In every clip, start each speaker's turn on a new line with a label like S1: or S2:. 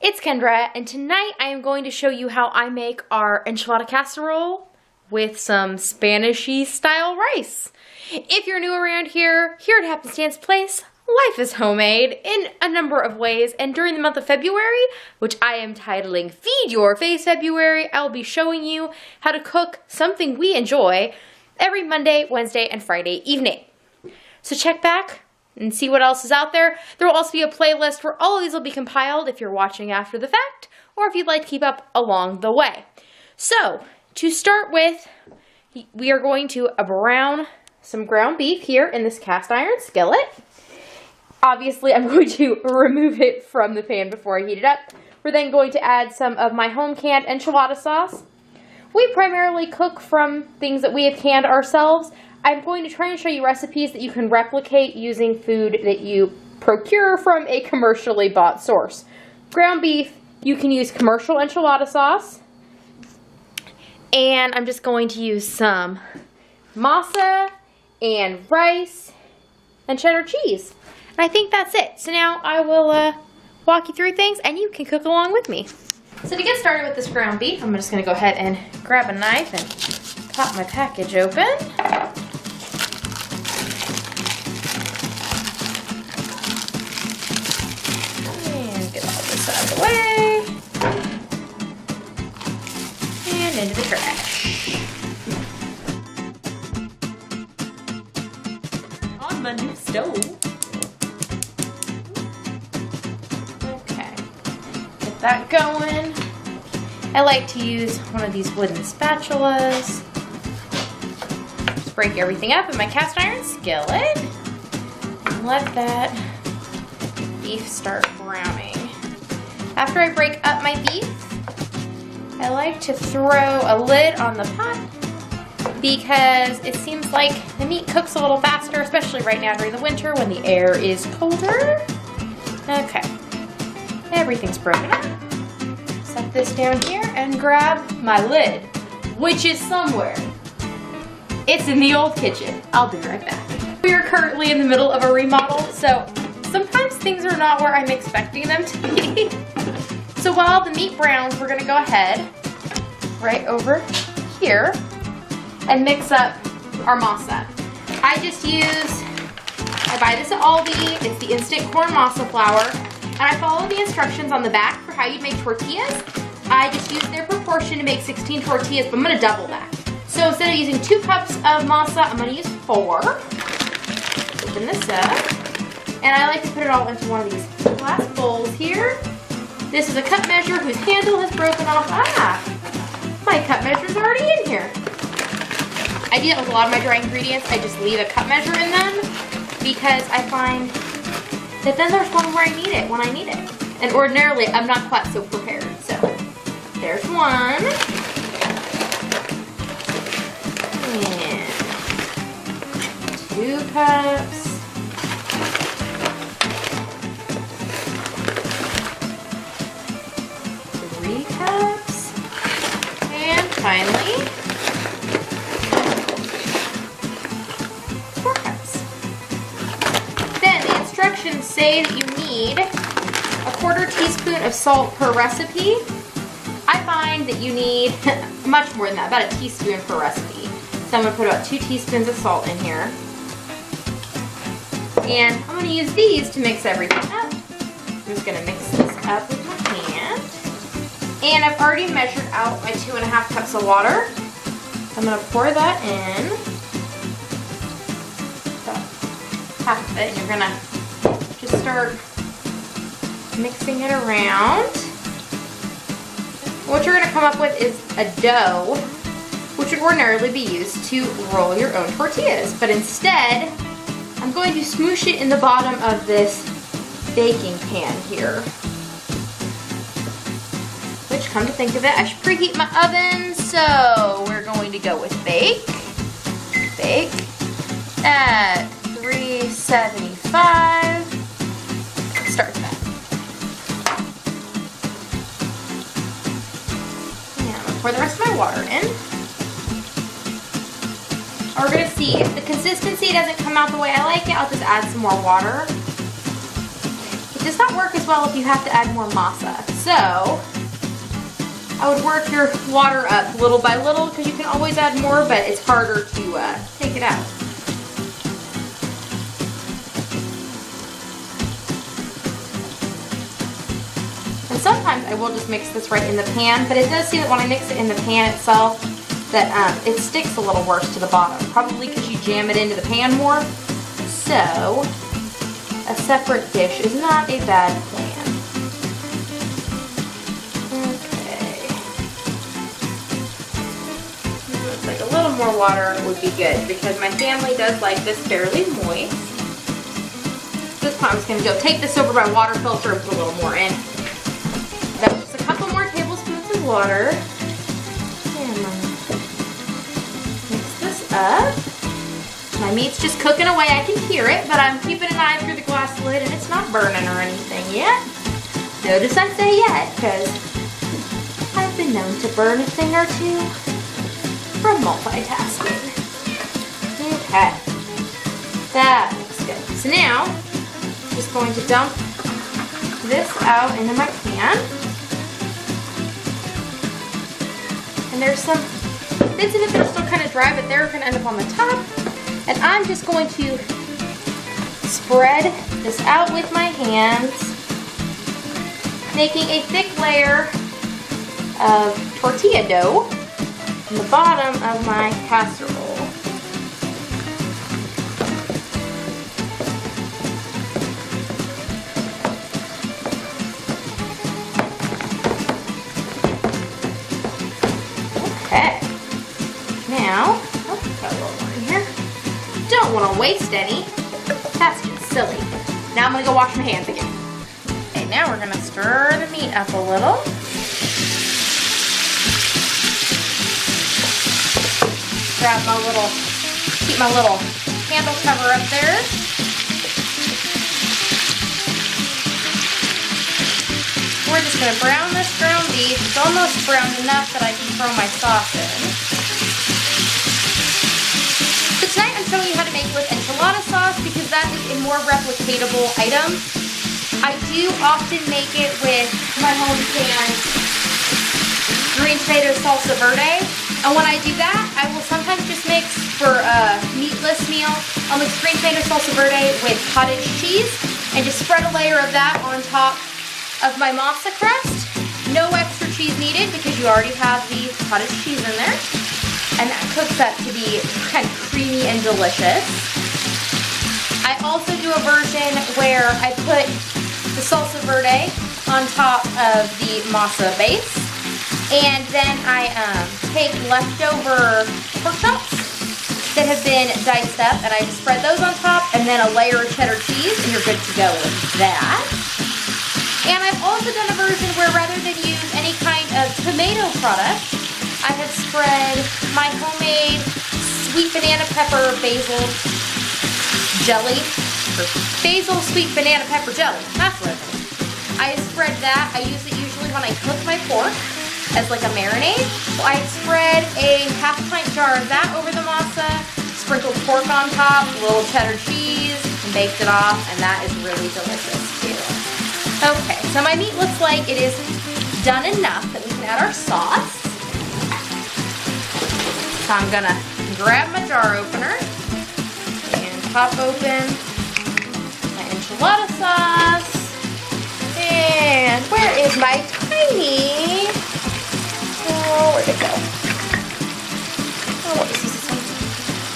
S1: It's Kendra, and tonight I am going to show you how I make our enchilada casserole with some Spanish-y style rice. If you're new around here at Happenstance Place, life is homemade in a number of ways, and during the month of February, which I am titling Feed Your Face February, I will be showing you how to cook something we enjoy every Monday, Wednesday, and Friday evening. So check back and see what else is out there. There will also be a playlist where all of these will be compiled if you're watching after the fact, or if you'd like to keep up along the way. So, to start with, we are going to brown some ground beef here in this cast iron skillet. Obviously, I'm going to remove it from the pan before I heat it up. We're then going to add some of my home canned enchilada sauce. We primarily cook from things that we have canned ourselves. I'm going to try and show you recipes that you can replicate using food that you procure from a commercially bought source. Ground beef, you can use commercial enchilada sauce. And I'm just going to use some masa and rice and cheddar cheese. And I think that's it. So now I will walk you through things and you can cook along with me. So to get started with this ground beef, I'm just going to go ahead and grab a knife and pop my package open. Out of the way, and into the trash. On my new stove. Okay, get that going. I like to use one of these wooden spatulas. Just break everything up in my cast iron skillet and let that beef start browning. After I break up my beef, I like to throw a lid on the pot because it seems like the meat cooks a little faster, especially right now during the winter when the air is colder. Okay, everything's broken up. Set this down here and grab my lid, which is somewhere. It's in the old kitchen. I'll be right back. We are currently in the middle of a remodel, so sometimes things are not where I'm expecting them to be. So while the meat browns, we're gonna go ahead right over here and mix up our masa. I buy this at Aldi. It's the instant corn masa flour. And I follow the instructions on the back for how you make tortillas. I just use their proportion to make 16 tortillas, but I'm gonna double that. So instead of using 2 cups of masa, I'm gonna use 4. Open this up. And I like to put it all into one of these glass bowls here. This is a cup measure whose handle has broken off. My cup measure's already in here. I do that with a lot of my dry ingredients. I just leave a cup measure in them because I find that then there's one where I need it when I need it. And ordinarily, I'm not quite so prepared. So, there's one. And 2 cups. 3 cups, and finally 4 cups. Then the instructions say that you need a 1/4 teaspoon of salt per recipe. I find that you need much more than that, about a teaspoon per recipe. So I'm going to put about 2 teaspoons of salt in here. And I'm going to use these to mix everything up. I'm just going to mix this up with my hand. And I've already measured out my 2½ cups of water. I'm going to pour that in. About half of it. And you're going to just start mixing it around. What you're going to come up with is a dough, which would ordinarily be used to roll your own tortillas. But instead, I'm going to smoosh it in the bottom of this baking pan here. Which, come to think of it, I should preheat my oven, so we're going to go with bake. Bake at 375. Start that. And I'm going to pour the rest of my water in. And we're going to see if the consistency doesn't come out the way I like it, I'll just add some more water. does not work as well if you have to add more masa. So I would work your water up little by little because you can always add more, but it's harder to take it out. And sometimes I will just mix this right in the pan, but it does seem that when I mix it in the pan itself, that it sticks a little worse to the bottom, probably because you jam it into the pan more. So a separate dish is not a bad plan. Like a little more water would be good because my family does like this fairly moist. At this point I'm just going to go take this over my water filter and put a little more in. That's just a couple more tablespoons of water. And mix this up. My meat's just cooking away. I can hear it, but I'm keeping an eye through the glass lid and it's not burning or anything yet. Notice I say yet because I've been known to burn a thing or two from multitasking. Okay, that looks good. So now, I'm just going to dump this out into my pan. And there's some bits of it that are still kind of dry, but they're going to end up on the top. And I'm just going to spread this out with my hands, making a thick layer of tortilla dough on the bottom of my casserole. Okay, now, got a little more in here. Don't want to waste any. That's just silly. Now I'm going to go wash my hands again. Okay, now we're going to stir the meat up a little. Grab my little, keep my little handle cover up there. We're just going to brown this ground beef. It's almost browned enough that I can throw my sauce in. So tonight I'm showing you how to make it with enchilada sauce because that is a more replicatable item. I do often make it with my home canned green tomato salsa verde. And when I do that, I will sometimes just mix for a meatless meal. I'll mix green tomato salsa verde with cottage cheese and just spread a layer of that on top of my masa crust. No extra cheese needed because you already have the cottage cheese in there. And that cooks up to be kind of creamy and delicious. I also do a version where I put the salsa verde on top of the masa base. And then I take leftover pork chops that have been diced up and I just spread those on top and then a layer of cheddar cheese and you're good to go with that. And I've also done a version where rather than use any kind of tomato product, I have spread my homemade sweet banana pepper basil jelly, or basil sweet banana pepper jelly, that's what it is. I spread that, I use it usually when I cook my pork as like a marinade. So I spread a half pint jar of that over the masa, sprinkled pork on top, a little cheddar cheese, and baked it off, and that is really delicious too. Okay, so my meat looks like it is done enough that we can add our sauce. So I'm gonna grab my jar opener and pop open my enchilada sauce. And where is my tiny? Oh, where'd it go? Oh, what is this?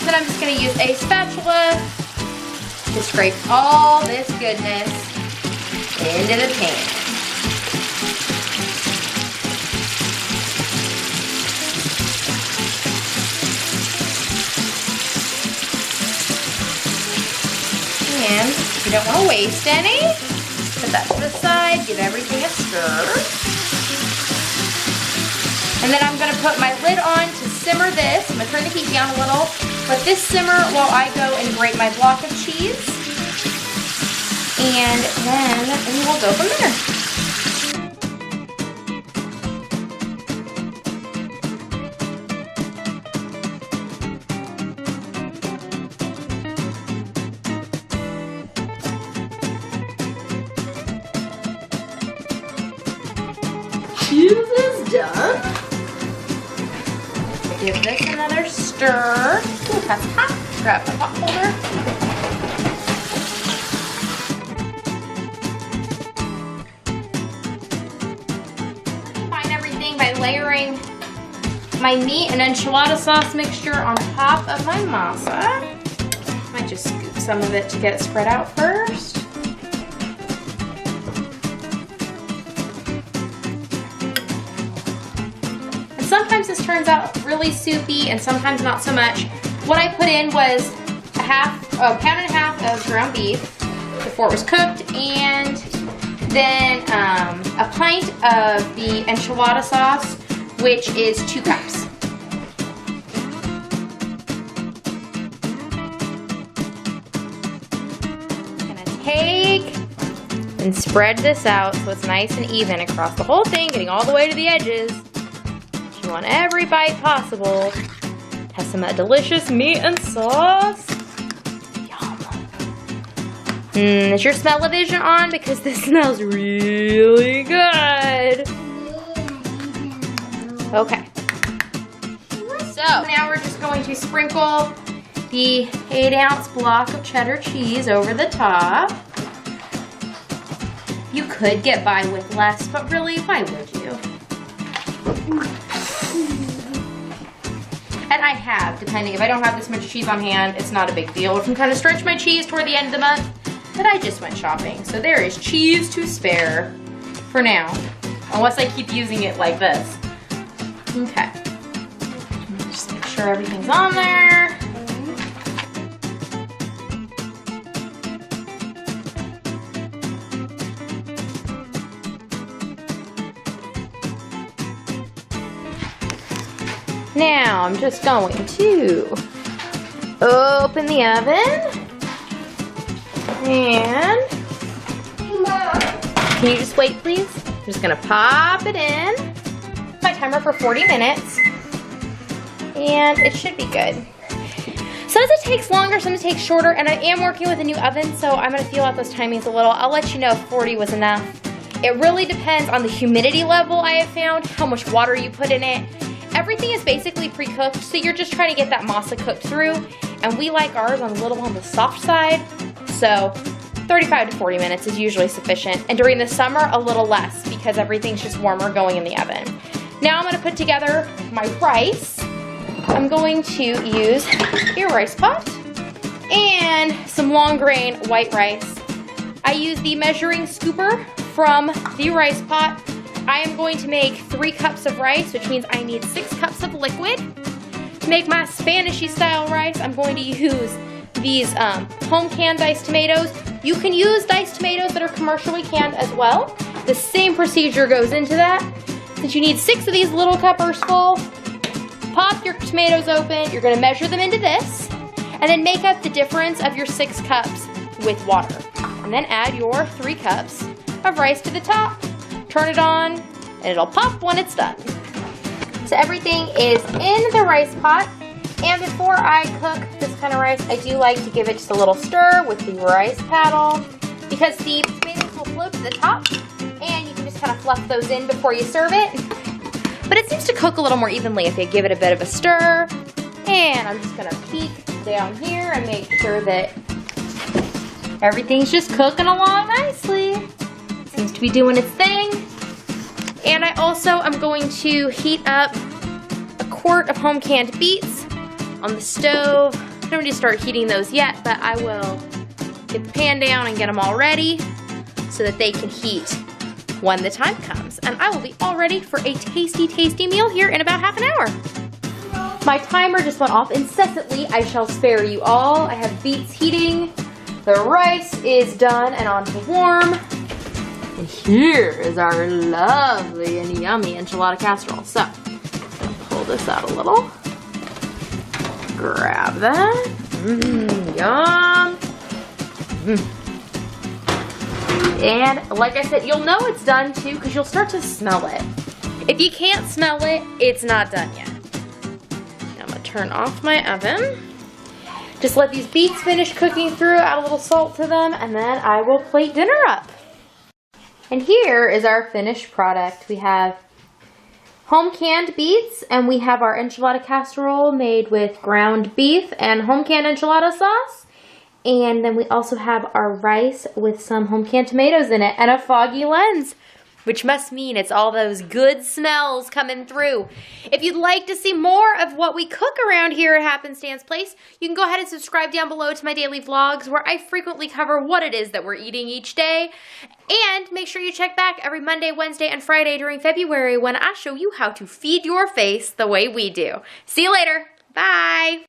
S1: Then I'm just gonna use a spatula to scrape all this goodness into the pan. And you don't want to waste any. Put that to the side, give everything a stir. And then I'm going to put my lid on to simmer this. I'm going to turn the heat down a little. Let this simmer while I go and grate my block of cheese. And then we will go from there. done. Give this another stir. Ooh, that's hot. Grab the pot holder. Combine everything by layering my meat and enchilada sauce mixture on top of my masa. Might just scoop some of it to get it spread out first. And sometimes this turns out really soupy and sometimes not so much. What I put in was a pound and a half of ground beef before it was cooked, and then a pint of the enchilada sauce, which is 2 cups. Take and spread this out so it's nice and even across the whole thing, getting all the way to the edges. You want every bite possible. Has some of that delicious meat and sauce. Yum. Is your smell-o-vision on? Because this smells really good. Okay. So now we're just going to sprinkle the 8-ounce block of cheddar cheese over the top. You could get by with less, but really, why would you? And I have, depending, if I don't have this much cheese on hand, it's not a big deal. Or if I'm kind of stretch my cheese toward the end of the month, but I just went shopping. So there is cheese to spare for now, unless I keep using it like this. Okay. Just make sure everything's on there. Now I'm just going to open the oven and can you just wait please? I'm just gonna pop it in. My timer for 40 minutes and it should be good. Sometimes it takes longer, sometimes it takes shorter, and I am working with a new oven, so I'm gonna feel out those timings a little. I'll let you know if 40 was enough. It really depends on the humidity level I have found, how much water you put in it. Everything is basically pre-cooked, so you're just trying to get that masa cooked through, and we like ours a little on the soft side, so 35 to 40 minutes is usually sufficient, and during the summer, a little less, because everything's just warmer going in the oven. Now I'm going to put together my rice. I'm going to use a rice pot and some long grain white rice. I use the measuring scooper from the rice pot. I am going to make 3 cups of rice, which means I need 6 cups of liquid. To make my Spanish-y style rice, I'm going to use these home canned diced tomatoes. You can use diced tomatoes that are commercially canned as well. The same procedure goes into that. Since you need 6 of these little cuppers full, pop your tomatoes open. You're going to measure them into this, and then make up the difference of your 6 cups with water. And then add your 3 cups of rice to the top. Turn it on, and it'll pop when it's done. So everything is in the rice pot, and before I cook this kind of rice, I do like to give it just a little stir with the rice paddle, because the tomatoes will float to the top, and you can just kind of fluff those in before you serve it. But it seems to cook a little more evenly if you give it a bit of a stir. And I'm just gonna peek down here and make sure that everything's just cooking along nicely. Seems to be doing its thing. And I also am going to heat up a quart of home canned beets on the stove. I don't need to start heating those yet, but I will get the pan down and get them all ready so that they can heat when the time comes. And I will be all ready for a tasty, tasty meal here in about half an hour. My timer just went off incessantly. I shall spare you all. I have beets heating. The rice is done and on to warm. And here is our lovely and yummy enchilada casserole. So, I'll pull this out a little. Grab that. Yum. And like I said, you'll know it's done too because you'll start to smell it. If you can't smell it, it's not done yet. Now I'm gonna turn off my oven. Just let these beets finish cooking through, add a little salt to them, and then I will plate dinner up. And here is our finished product. We have home canned beets, and we have our enchilada casserole made with ground beef and home canned enchilada sauce. And then we also have our rice with some home canned tomatoes in it and a foggy lens, which must mean it's all those good smells coming through. If you'd like to see more of what we cook around here at Happenstance Place, you can go ahead and subscribe down below to my daily vlogs where I frequently cover what it is that we're eating each day. And make sure you check back every Monday, Wednesday, and Friday during February when I show you how to feed your face the way we do. See you later. Bye.